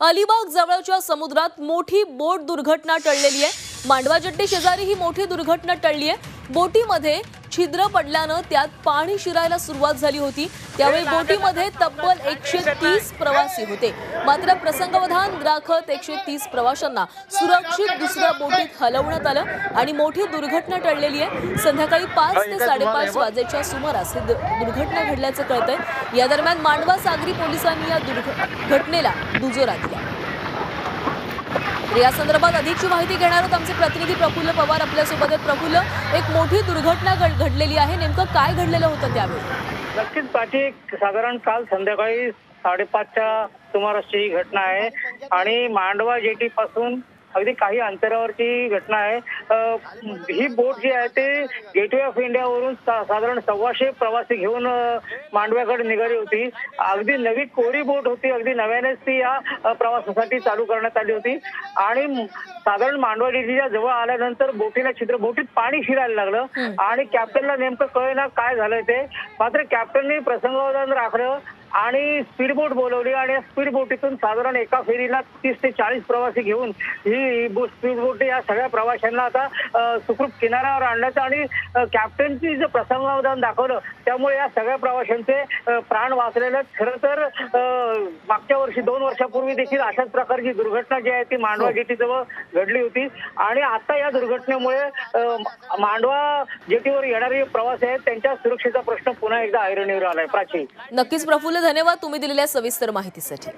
अलिबाग जवळच्या समुद्रात मोठी बोट दुर्घटना टळलेली आहे। मांडवा जेट्टी शेजारी ही मोठी दुर्घटना टळली आहे। बोटीमध्ये छिद्र पडल्याने त्यात पाणी शिरायला सुरुवात झाली होती। त्यावेळी बोटीमध्ये तब्बल 130 प्रवासी होते। मात्र प्रसंगावधान राखत 130 प्रवाशांना सुरक्षित दुसऱ्या बोटीत हलवण्यात आलं आणि मोठी दुर्घटना टळलेली आहे। संध्याकाळी 5 ते 5:30 वाजेच्या सुमारास ही दुर्घटना घडल्याचं कळतंय। या दरम्यान मांडवा सागरी पोलिसांनी या घटनेला दुजोरा दिला। या संदर्भात अधिकची माहिती घेणार आहोत आमचे प्रतिनिधी प्रफुल्ल पवार आपल्यासोबत आहेत। प्रफुल्ल, एक मोठी दुर्घटना घडलेली आहे, नेमकं काय घडलेलं होतं त्यावेळी? नक्कीच प्राची, साधारण काल संध्याकाळी 5:30च्या सुमारासची ही घटना आहे आणि मांडवा जेटी पासून अगदी काही अंतरावरची घटना आहे। ही बोट जी आहे ते गेटवे ऑफ इंडिया वरून साधारण 125 प्रवासी घेऊन मांडव्याकडे निघाली होती। अगदी नवी कोरी बोट होती, अगदी नव्यानेच ती या प्रवासासाठी चालू करण्यात आली होती आणि साधारण मांडवा जेटीच्या जवळ आल्यानंतर बोटीत पाणी शिरायला लागलं आणि कॅप्टनला नेमकं कळेना काय झालंय ते। मात्र कॅप्टनने प्रसंगावधान राखलं आणि स्पीड बोट बोलवली आणि या स्पीड बोटीतून साधारण एका फेरीला 30 ते 40 प्रवासी घेऊन ही स्पीड बोट या सगळ्या प्रवाशांना आता सुखरूप किनाऱ्यावर आणण्याचं आणि कॅप्टनची जे प्रसंगावधान दाखवलं त्यामुळे या सगळ्या प्रवाशांचे प्राण वाचलेले। खरं तर मागच्या वर्षी 2 वर्षापूर्वी देखील अशाच प्रकारची दुर्घटना जी आहे ती मांडवा जेटीजवळ घडली होती आणि आता या दुर्घटनेमुळे मांडवा जेटीवर येणारे प्रवासी आहेत त्यांच्या सुरक्षेचा प्रश्न पुन्हा एकदा ऐरणीवर आलाय। प्राची, नक्कीच प्रफुल्ल, धन्यवाद तुम्ही दिलेल्या सविस्तर माहितीसाठी।